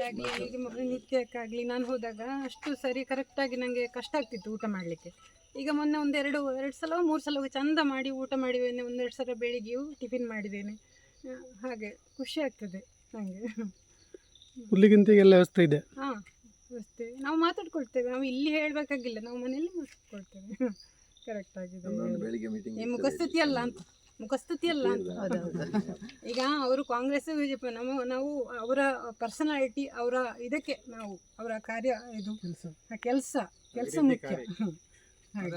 ಆಗಲಿ ಈಗ ನಿತ್ಯಕ್ಕಾಗಲಿ ನಾನು ಹೋದಾಗ ಅಷ್ಟು ಸರಿ ಕರೆಕ್ಟಾಗಿ ನನಗೆ ಕಷ್ಟ ಆಗ್ತಿತ್ತು ಊಟ ಮಾಡಲಿಕ್ಕೆ. ಈಗ ಮೊನ್ನೆ ಎರಡು ಸಲ 3 ಸಲ ಚಂದ ಮಾಡಿ ಊಟ ಮಾಡಿದ್ದೇನೆ. 1-2 ಸಲ ಬೆಳಿಗ್ಗೆಯೂ ಟಿಫಿನ್ ಮಾಡಿದ್ದೇನೆ. ಹಾಗೆ ಖುಷಿ ಆಗ್ತದೆ ನನಗೆ. ಹುಲ್ಲಿಗಿಂತ ಎಲ್ಲ ವ್ಯವಸ್ಥೆ ಇದೆ. ಹಾಂ, ವ್ಯವಸ್ಥೆ ನಾವು ಮಾತಾಡ್ಕೊಳ್ತೇವೆ. ನಾವು ಇಲ್ಲಿ ಹೇಳಬೇಕಾಗಿಲ್ಲ, ನಾವು ಮನೆಯಲ್ಲಿ ಮಾತಾಡ್ಕೊಳ್ತೇವೆ. ಕರೆಕ್ಟ್ ಆಗಿದೆ. ಈ ಮುಖಸ್ತುತಿ ಅಲ್ಲ ಅಂತ ಈಗ ಅವರು ಕಾಂಗ್ರೆಸ್ ಬಿಜೆಪಿ ನಾವು ಅವರ ಪರ್ಸನಾಲಿಟಿ, ಅವರ ಇದಕ್ಕೆ ನಾವು ಅವರ ಕಾರ್ಯ ಇದು ಕೆಲಸ ಮುಖ್ಯ.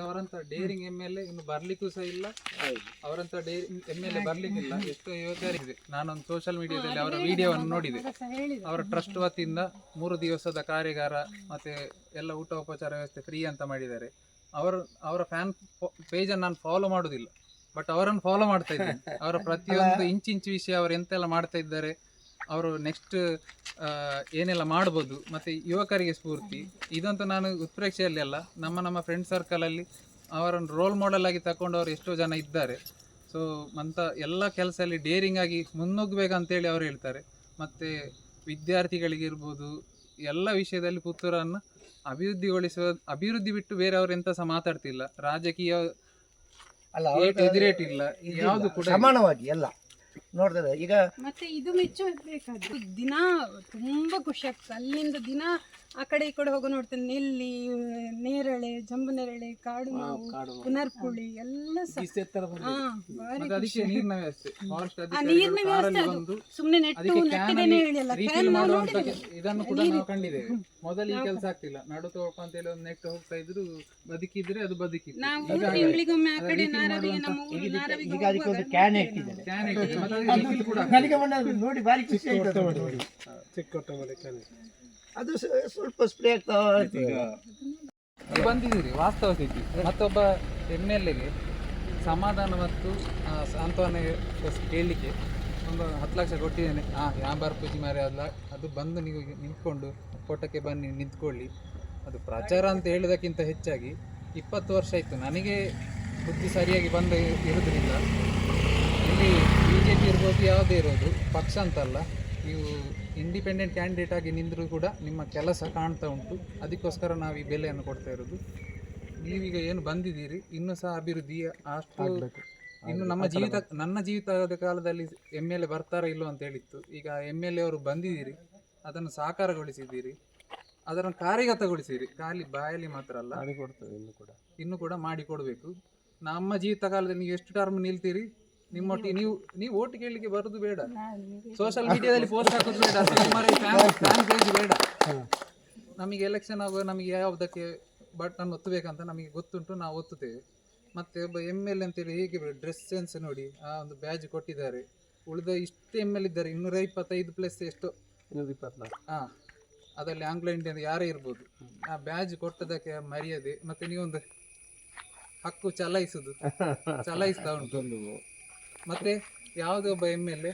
ಅವರಂತ ಡೇರಿಂಗ್ MLA ಇನ್ನು ಬರ್ಲಿಕ್ಕೂ ಸಹ ಇಲ್ಲ, ಅವರಂತ ಡೇರಿಂಗ್ MLA ಬರ್ಲಿಕ್ಕಿಲ್ಲ. ಎಷ್ಟೋ ಯುವಕರಿದೆ. ನಾನೊಂದು ಸೋಷಿಯಲ್ ಮೀಡಿಯಾದಲ್ಲಿ ಅವರ ವಿಡಿಯೋವನ್ನು ನೋಡಿದೆ. ಅವರ ಟ್ರಸ್ಟ್ ವತಿಯಿಂದ 3 ದಿವಸದ ಕಾರ್ಯಾಗಾರ ಮತ್ತೆ ಎಲ್ಲ ಊಟ ಉಪಚಾರ ವ್ಯವಸ್ಥೆ ಫ್ರೀ ಅಂತ ಮಾಡಿದ್ದಾರೆ. ಅವರ ಫ್ಯಾನ್ ಪೇಜನ್ನು ನಾನು ಫಾಲೋ ಮಾಡೋದಿಲ್ಲ, ಬಟ್ ಅವರನ್ನು ಫಾಲೋ ಮಾಡ್ತಾ ಇದ್ದೇನೆ. ಅವರ ಪ್ರತಿಯೊಂದು ಇಂಚಿಂಚು ವಿಷಯ ಅವರು ಎಂತೆಲ್ಲ ಮಾಡ್ತಾ ಇದ್ದಾರೆ, ಅವರು ನೆಕ್ಸ್ಟ್ ಏನೆಲ್ಲ ಮಾಡ್ಬೋದು, ಮತ್ತು ಯುವಕರಿಗೆ ಸ್ಫೂರ್ತಿ ಇದಂತೂ ನಾನು ಉತ್ಪ್ರೇಕ್ಷೆಯಲ್ಲಿ ಅಲ್ಲ, ನಮ್ಮ ಫ್ರೆಂಡ್ ಸರ್ಕಲಲ್ಲಿ ಅವರನ್ನು ರೋಲ್ ಮಾಡೆಲ್ ಆಗಿ ತಗೊಂಡವರು ಎಷ್ಟೋ ಜನ ಇದ್ದಾರೆ. ಸೊ ಅಂತ ಎಲ್ಲ ಕೆಲಸದಲ್ಲಿ ಡೇರಿಂಗ್ ಆಗಿ ಮುನ್ನುಗ್ಗಬೇಕಂತೇಳಿ ಅವರು ಹೇಳ್ತಾರೆ. ಮತ್ತು ವಿದ್ಯಾರ್ಥಿಗಳಿಗಿರ್ಬೋದು ಎಲ್ಲ ವಿಷಯದಲ್ಲಿ ಪುತ್ತೂರನ್ನು ಅಭಿವೃದ್ಧಿ ಬಿಟ್ಟು ಬೇರೆ ಅವರು ಎಂತ ಸಹ ಮಾತಾಡ್ತಿಲ್ಲ. ರಾಜಕೀಯ ಎದುರೇಟಿಲ್ಲ, ಯಾವುದು ಕೂಡ ಸಮಾನವಾಗಿ ಎಲ್ಲ ನೋಡ್ತದೆ. ಈಗ ಮತ್ತೆ ಇದು ಮೆಚ್ಚಬೇಕಾದ್ದು ದಿನ ತುಂಬಾ ಖುಷಿ ಆಗ್ತದೆ. ಅಲ್ಲಿಂದ ದಿನ ಆ ಕಡೆ ಈ ಕಡೆ ಹೋಗೋ ನೋಡ್ತೇನೆ. ನೆಲ್ಲಿ, ನೇರಳೆ, ಜಂಬು ನೇರಳೆ, ಕಾಡು ಮಾವು, ಪುನರ್ಪುಳಿ ಎಲ್ಲ ನೀರಿನ ವ್ಯವಸ್ಥೆ ಅದು ಸುಮ್ಮನೆ ನೆಟ್ಟಿದ್ದೇನೆ ಹೇಳಿಲ್ಲ. ಇದನ್ನು ಕೂಡ ನಾವು ಕಂಡಿದ್ದೇವೆ. ಮೊದಲು ಈ ಕೆಲಸ ಆಗ್ತಿಲ್ಲ. ನಡು ತೋಪ ಅಂತ ಹೇಳಿ ಒಂದು ನೆಟ್ಟು ಹೋಗ್ತಾ ಇದ್ರು, ಬದುಕಿದ್ರೆ ಅದು ಬದುಕಿತ್ತು. ತಿಂಗಳಿಗೊಮ್ಮೆ ಆ ಕಡೆ ನಾರವಿಗೆ ಈಗ ಅದಕ್ಕೊಂದು ಕ್ಯಾನ್ ಇಟ್ಟಿದ್ದಾರೆ. ನನಗೆ ಮೊನ್ನೆ ನೋಡಿ ಭಾರಿ ಖುಷಿ ಆಯ್ತು. ಅದು ಸ್ವಲ್ಪ ಸ್ಪ್ರೇ ಆಗ್ತಾ ಬಂದಿದ್ದೀರಿ. ವಾಸ್ತವ ಸ್ಥಿತಿ ಮತ್ತೊಬ್ಬ MLAಗೆ ಸಮಾಧಾನ ಮತ್ತು ಸಾಂತ್ವನ ಕೇಳಲಿಕ್ಕೆ ಒಂದು 10 ಲಕ್ಷ ಕೊಟ್ಟಿದ್ದೇನೆ. ಯಾಬಾರ್ ಪೂಜೆ ಮಾರಿ ಅಲ್ಲ, ಅದು ಬಂದು ನೀವು ನಿಂತ್ಕೊಂಡು ಫೋಟೋಕ್ಕೆ ಬನ್ನಿ ನಿಂತ್ಕೊಳ್ಳಿ. ಅದು ಪ್ರಚಾರ ಅಂತ ಹೇಳೋದಕ್ಕಿಂತ ಹೆಚ್ಚಾಗಿ 20 ವರ್ಷ ಆಯಿತು ನನಗೆ ಬುದ್ಧಿ ಸರಿಯಾಗಿ ಬಂದು ಇರೋದ್ರಿಂದ, ಇಲ್ಲಿ BJP ಇರ್ಬೋದು ಯಾವುದೇ ಇರೋದು ಪಕ್ಷ ಅಂತಲ್ಲ, ನೀವು ಇಂಡಿಪೆಂಡೆಂಟ್ ಕ್ಯಾಂಡಿಡೇಟ್ ಆಗಿ ನಿಂತರೂ ಕೂಡ ನಿಮ್ಮ ಕೆಲಸ ಕಾಣ್ತಾ ಉಂಟು. ಅದಕ್ಕೋಸ್ಕರ ನಾವು ಈ ಬೆಲೆಯನ್ನು ಕೊಡ್ತಾ ಇರೋದು. ನೀವೀಗ ಏನು ಬಂದಿದ್ದೀರಿ, ಇನ್ನೂ ಸಹ ಅಭಿವೃದ್ಧಿ ಅಷ್ಟು ಇನ್ನು ನನ್ನ ಜೀವಿತದ ಕಾಲದಲ್ಲಿ MLA ಬರ್ತಾರೋ ಇಲ್ಲೋ ಅಂತ ಹೇಳಿತ್ತು. ಈಗ MLA ಅವರು ಬಂದಿದ್ದೀರಿ, ಅದನ್ನು ಸಾಕಾರಗೊಳಿಸಿದ್ದೀರಿ, ಅದನ್ನು ಕಾರ್ಯಗತಗೊಳಿಸಿರಿ. ಖಾಲಿ ಬಾಯಲ್ಲಿ ಮಾತ್ರ ಅಲ್ಲ, ಇನ್ನು ಕೂಡ ಮಾಡಿಕೊಡ್ಬೇಕು. ನಮ್ಮ ಜೀವಿತ ಕಾಲದಲ್ಲಿ ನೀವು ಎಷ್ಟು ಟರ್ಮ್ ನಿಲ್ತೀರಿ, ನಿಮ್ಮೊಟ್ಟಿಗೆ ನೀವು ಓಟ್ ಕೇಳಲಿಕ್ಕೆ ಬರೋದು ಬೇಡ, ಸೋಷಿಯಲ್ ಮೀಡಿಯಾದಲ್ಲಿ ಪೋಸ್ಟ್ ಹಾಕೋದು ಬೇಡ, ಫ್ಯಾನ್ ಪೇಜ್ ಬೇಡ. ನಮಗೆ ಎಲೆಕ್ಷನ್ ಆಗುವ ನಮಗೆ ಯಾವುದಕ್ಕೆ ಬಟನ್ ಒತ್ತಬೇಕಂತ ನಮಗೆ ಗೊತ್ತುಂಟು, ನಾವು ಒತ್ತುತ್ತೇವೆ. ಮತ್ತು ಒಬ್ಬ MLA ಅಂತೇಳಿ ಹೇಗೆ ಡ್ರೆಸ್ ಸೆನ್ಸ್ ನೋಡಿ, ಆ ಒಂದು ಬ್ಯಾಜ್ ಕೊಟ್ಟಿದ್ದಾರೆ. ಉಳಿದ ಇಷ್ಟು MLA ಇದ್ದಾರೆ, 225 ಪ್ಲಸ್ ಎಷ್ಟು 224, ಅದರಲ್ಲಿ ಆಂಗ್ಲ ಇಂಡಿಯನ್ ಯಾರೇ ಇರ್ಬೋದು. ಆ ಬ್ಯಾಜ್ ಕೊಟ್ಟದಕ್ಕೆ ಮರ್ಯಾದೆ, ಮತ್ತು ನೀವೊಂದು ಹಕ್ಕು ಚಲಾಯಿಸ್ತಾ ಉಂಟು. ಮತ್ತು ಯಾವುದೇ ಒಬ್ಬ MLA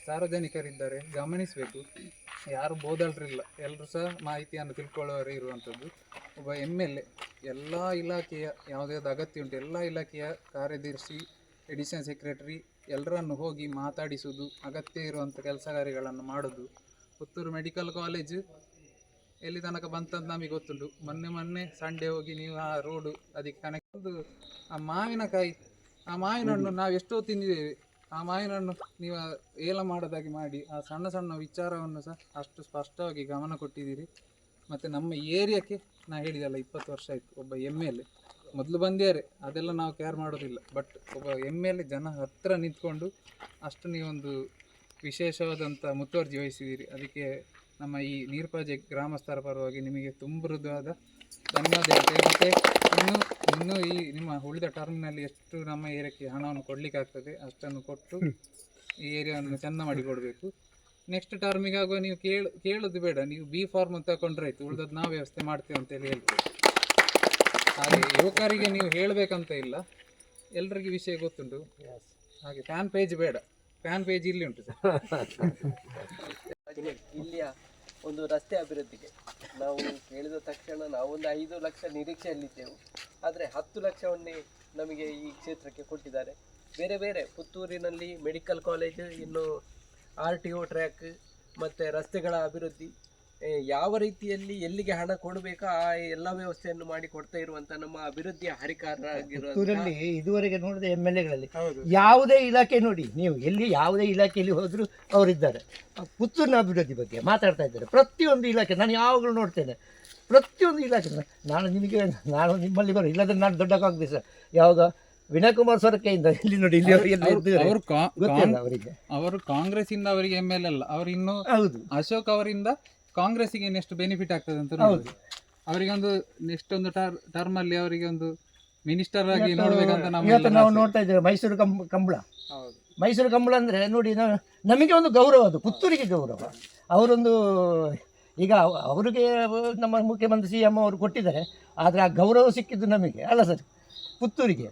ಸಾರ್ವಜನಿಕರಿದ್ದಾರೆ, ಗಮನಿಸಬೇಕು. ಯಾರು ಬೋಧಲ್ರಿಲ್ಲ, ಎಲ್ಲರೂ ಸಹ ಮಾಹಿತಿಯನ್ನು ತಿಳ್ಕೊಳ್ಳೋರು ಇರುವಂಥದ್ದು. ಒಬ್ಬ MLA ಎಲ್ಲ ಇಲಾಖೆಯ ಯಾವುದ್ಯಾವುದು ಅಗತ್ಯ ಉಂಟು ಎಲ್ಲ ಇಲಾಖೆಯ ಕಾರ್ಯದರ್ಶಿ, ಎಡಿಷನ್ ಸೆಕ್ರೆಟರಿ ಎಲ್ಲರನ್ನು ಹೋಗಿ ಮಾತಾಡಿಸುವುದು, ಅಗತ್ಯ ಇರುವಂಥ ಕೆಲಸ ಕಾರ್ಯಗಳನ್ನು ಮಾಡೋದು. ಪುತ್ತೂರು ಮೆಡಿಕಲ್ ಕಾಲೇಜು ಎಲ್ಲಿ ತನಕ ಬಂತಂತ ನಮಗೆ ಗೊತ್ತುಂಟು. ಮೊನ್ನೆ ಸಂಡೇ ಹೋಗಿ ನೀವು ಆ ರೋಡು ಅದಕ್ಕೆ ಕನೆಕ್ಟ್, ಆ ಮಾವಿನಕಾಯಿ, ಆ ಮಾವಿನ ಹಣ್ಣು ನಾವು ಎಷ್ಟೋ ತಿಂದಿದ್ದೇವೆ. ಆ ಮಾವಿನ ಹಣ್ಣು ನೀವು ಏಲ ಮಾಡೋದಾಗಿ ಮಾಡಿ, ಆ ಸಣ್ಣ ಸಣ್ಣ ವಿಚಾರವನ್ನು ಸಹ ಅಷ್ಟು ಸ್ಪಷ್ಟವಾಗಿ ಗಮನ ಕೊಟ್ಟಿದ್ದೀರಿ. ಮತ್ತು ನಮ್ಮ ಏರಿಯಾಕ್ಕೆ ನಾನು ಹೇಳಿದಲ್ಲ 20 ವರ್ಷ ಆಯಿತು. ಒಬ್ಬ MLA ಮೊದಲು ಬಂದಿದ್ದಾರೆ, ಅದೆಲ್ಲ ನಾವು ಕೇರ್ ಮಾಡೋದಿಲ್ಲ. ಬಟ್ ಒಬ್ಬ MLA ಜನ ಹತ್ತಿರ ನಿಂತ್ಕೊಂಡು ಅಷ್ಟು ನೀವೊಂದು ವಿಶೇಷವಾದಂಥ ಮುತುವರ್ಜಿ ವಹಿಸಿದ್ದೀರಿ. ಅದಕ್ಕೆ ನಮ್ಮ ಈ ನೀರ್ಪಾಜೆ ಗ್ರಾಮಸ್ಥರ ಪರವಾಗಿ ನಿಮಗೆ ತುಂಬ ಹೃದಯವಾದ ಧನ್ಯವಾದ ಹೇಳ್ತೇವೆ. ಮತ್ತು ಇನ್ನೂ ಈ ನಿಮ್ಮ ಉಳಿದ ಟರ್ಮ್ನಲ್ಲಿ ಎಷ್ಟು ನಮ್ಮ ಏರಿಯಾಕ್ಕೆ ಹಣವನ್ನು ಕೊಡಲಿಕ್ಕಾಗ್ತದೆ ಅಷ್ಟನ್ನು ಕೊಟ್ಟು ಈ ಏರಿಯಾವನ್ನು ಚೆಂದ ಮಾಡಿ ಕೊಡಬೇಕು. ನೆಕ್ಸ್ಟ್ ಟರ್ಮಿಗೆ ಆಗುವ ನೀವು ಕೇಳೋದು ಬೇಡ, ನೀವು B ಫಾರ್ಮ್ ತಗೊಂಡ್ರೆ ಆಯಿತು, ಉಳಿದದ್ದು ನಾವು ವ್ಯವಸ್ಥೆ ಮಾಡ್ತೇವೆ ಅಂತೇಳಿ ಹೇಳ್ತೇವೆ. ಹಾಗೆ ಯುವಕರಿಗೆ ನೀವು ಹೇಳಬೇಕಂತ ಇಲ್ಲ, ಎಲ್ರಿಗೂ ವಿಷಯ ಗೊತ್ತುಂಟು. ಹಾಗೆ ಫ್ಯಾನ್ ಪೇಜ್ ಬೇಡ, ಫ್ಯಾನ್ ಪೇಜ್ ಇಲ್ಲಿ ಉಂಟು ಸರ್. ಇಲ್ಲಿಯ ಒಂದು ರಸ್ತೆ ಅಭಿವೃದ್ಧಿಗೆ ನಾವು ಹೇಳಿದ ತಕ್ಷಣ ನಾವೊಂದು 5 ಲಕ್ಷ ನಿರೀಕ್ಷೆಯಲ್ಲಿದ್ದೆವು. ಆದರೆ 10 ಲಕ್ಷವನ್ನೇ ನಮಗೆ ಈ ಕ್ಷೇತ್ರಕ್ಕೆ ಕೊಟ್ಟಿದ್ದಾರೆ. ಬೇರೆ ಬೇರೆ ಪುತ್ತೂರಿನಲ್ಲಿ ಮೆಡಿಕಲ್ ಕಾಲೇಜು, ಇನ್ನು RTO ಟ್ರ್ಯಾಕ್ ಮತ್ತು ರಸ್ತೆಗಳ ಅಭಿವೃದ್ಧಿ ಯಾವ ರೀತಿಯಲ್ಲಿ ಎಲ್ಲಿಗೆ ಹಣ ಕೊಡಬೇಕೋ ಆ ಎಲ್ಲ ವ್ಯವಸ್ಥೆಯನ್ನು ಮಾಡಿ ಕೊಡ್ತಾ ಇರುವಂತ ನಮ್ಮ ಅಭಿವೃದ್ಧಿಯ ಹರಿಕಾರರಾಗಿರೋ ಪುತ್ತೂರಲ್ಲಿ ಇದುವರೆಗೆ ನೋಡಿದ MLA ಗಳಲ್ಲಿ ಯಾವುದೇ ಇಲಾಖೆ ನೋಡಿ ನೀವು ಎಲ್ಲಿ ಯಾವುದೇ ಇಲಾಖೆಯಲ್ಲಿ ಹೋದ್ರು ಅವರಿದ್ದಾರೆ. ಪುತ್ತೂರಿನ ಅಭಿವೃದ್ಧಿ ಬಗ್ಗೆ ಮಾತಾಡ್ತಾ ಇದ್ದಾರೆ. ಪ್ರತಿಯೊಂದು ಇಲಾಖೆ ನಾನು ಯಾವಾಗಲೂ ನೋಡ್ತೇನೆ, ಪ್ರತಿಯೊಂದು ಇಲಾಖೆ. ನಾನು ನಿಮ್ಮಲ್ಲಿ ಬರೋ ಇಲ್ಲದ್ರೆ ನಾನು ದೊಡ್ಡಕ್ಕಾಗದೆ ಸರ್. ಯಾವಾಗ ವಿನಯ್ ಕುಮಾರ್ ಸೊರಕೆಯಿಂದ ಇಲ್ಲಿ ನೋಡಿ ಇಲ್ಲಿ ಗೊತ್ತಿಲ್ಲ ಅವರಿಗೆ. ಅವರು ಕಾಂಗ್ರೆಸ್ ಇಂದ ಅವರಿಗೆ MLA ಅಲ್ಲ, ಅವರು ಇನ್ನು ಹೌದು ಅಶೋಕ್ ಅವರಿಂದ ಕಾಂಗ್ರೆಸ್ಸಿಗೆ ಎಷ್ಟು ಬೆನಿಫಿಟ್ ಆಗ್ತದೆ ಅಂತ ನೋಡಿ. ಅವರಿಗೆ ಒಂದು ನೆಕ್ಸ್ಟ್ ಒಂದು ಟರ್ಮ್ ಅಲ್ಲಿ ಅವರಿಗೆ ಒಂದು ಮಿನಿಸ್ಟರ್ ಆಗಿ ನೋಡ್ಬೇಕಂತ ಇವತ್ತು ನಾವು ನೋಡ್ತಾ ಇದ್ದೇವೆ ಮೈಸೂರು ಕಂಬಳ. ಮೈಸೂರು ಕಂಬಳ ಅಂದರೆ ನೋಡಿ ನಮಗೆ ಒಂದು ಗೌರವ, ಅದು ಪುತ್ತೂರಿಗೆ ಗೌರವ. ಅವರೊಂದು ಈಗ ಅವರಿಗೆ ನಮ್ಮ ಮುಖ್ಯಮಂತ್ರಿ CM ಅವರು ಕೊಟ್ಟಿದ್ದಾರೆ, ಆದರೆ ಆ ಗೌರವ ಸಿಕ್ಕಿದ್ದು ನಮಗೆ ಅಲ್ಲ ಸರ್, ಪುತ್ತೂರಿಗೆ.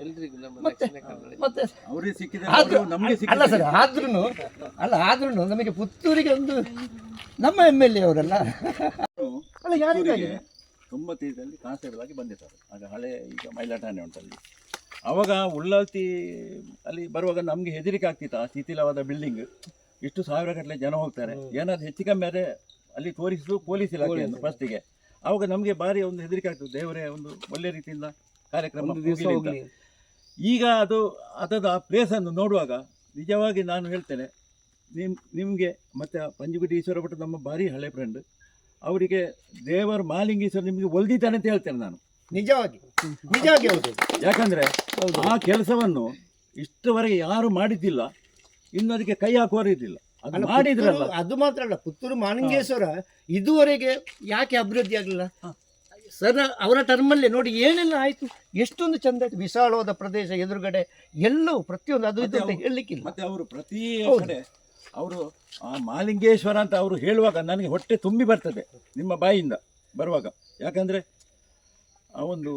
ಮತ್ತೆ ಅಲ್ಲ ಸರ್, ಆದ್ರೂ ನಮಗೆ ಪುತ್ತೂರಿಗೆ ಒಂದು ನಮ್ಮ MLA ಅವರಲ್ಲ ಅಲ್ಲ ಯಾರಿಗಾಗಿ 95ರಲ್ಲಿ ಕಾನ್ಸ್ಟೇಬಲ್ ಆಗಿ ಬಂದಿದ್ದಾರೆ. ಆಗ ಹಳೆ ಈಗ ಮೈಲಾಟಾಣೆ ಉಂಟಲ್ಲಿ. ಆವಾಗ ಉಳ್ಳಾಲ್ತಿ ಅಲ್ಲಿ ಬರುವಾಗ ನಮಗೆ ಹೆದರಿಕೆ ಆಗ್ತಿತ್ತು. ಆ ಶಿಥಿಲವಾದ ಬಿಲ್ಡಿಂಗ್, ಇಷ್ಟು ಸಾವಿರ ಗಟ್ಟಲೆ ಜನ ಹೋಗ್ತಾರೆ, ಏನಾದ್ರು ಹೆಚ್ಚು ಕಮ್ಮಿ ಆದರೆ ಅಲ್ಲಿ ತೋರಿಸಿದ್ರು ಪೊಲೀಸ್ ಇಲಾಖೆಯನ್ನು ಫಸ್ಟಿಗೆ. ಆವಾಗ ನಮಗೆ ಭಾರಿ ಒಂದು ಹೆದರಿಕೆ ಆಗ್ತದೆ, ದೇವರೇ ಒಂದು ಒಳ್ಳೆ ರೀತಿಯಿಂದ ಕಾರ್ಯಕ್ರಮ ಹೋಗಲಿ. ಈಗ ಅದರ ಆ ಪ್ಲೇಸನ್ನು ನೋಡುವಾಗ ನಿಜವಾಗಿ ನಾನು ಹೇಳ್ತೇನೆ, ನಿಮಗೆ ಮತ್ತು ಪಂಜುಗುಡಿ ಈಶ್ವರ ಭಟ್ ನಮ್ಮ ಭಾರಿ ಹಳೆ ಫ್ರೆಂಡ್. ಅವರಿಗೆ ದೇವರ ಮಾಲಿಂಗೇಶ್ವರ ನಿಮಗೆ ಒಲ್ದಿದ್ದಾನೆ ಅಂತ ಹೇಳ್ತೇನೆ ನಾನು. ನಿಜವಾಗಿ ಹೌದು. ಯಾಕಂದರೆ ಆ ಕೆಲಸವನ್ನು ಇಷ್ಟವರೆಗೆ ಯಾರು ಮಾಡಿದ್ದಿಲ್ಲ, ಇನ್ನು ಅದಕ್ಕೆ ಕೈ ಹಾಕುವವರು ಇದ್ದಿಲ್ಲ. ಅದು ಮಾಡಿದ್ರಲ್ಲ. ಅದು ಮಾತ್ರ ಅಲ್ಲ, ಪುತ್ತೂರು ಮಾಲಿಂಗೇಶ್ವರ ಇದುವರೆಗೆ ಯಾಕೆ ಅಭಿವೃದ್ಧಿ ಆಗಲಿಲ್ಲ ಸರ್? ಅವರ ಟರ್ಮಲ್ಲಿ ನೋಡಿ ಏನೆಲ್ಲ ಆಯಿತು, ಎಷ್ಟೊಂದು ಚಂದ ಆಯಿತು. ವಿಶಾಲವಾದ ಪ್ರದೇಶ ಎದುರುಗಡೆ ಎಲ್ಲವೂ ಪ್ರತಿಯೊಂದು ಅದು ಇದು ಅಂತ ಹೇಳಲಿಕ್ಕಿಲ್ಲ. ಮತ್ತೆ ಅವರು ಪ್ರತಿ ಕಡೆ ಅವರು ಆ ಮಾಲಿಂಗೇಶ್ವರ ಅಂತ ಅವರು ಹೇಳುವಾಗ ನನಗೆ ಹೊಟ್ಟೆ ತುಂಬಿ ಬರ್ತದೆ ನಿಮ್ಮ ಬಾಯಿಯಿಂದ ಬರುವಾಗ. ಯಾಕಂದರೆ ಆ ಒಂದು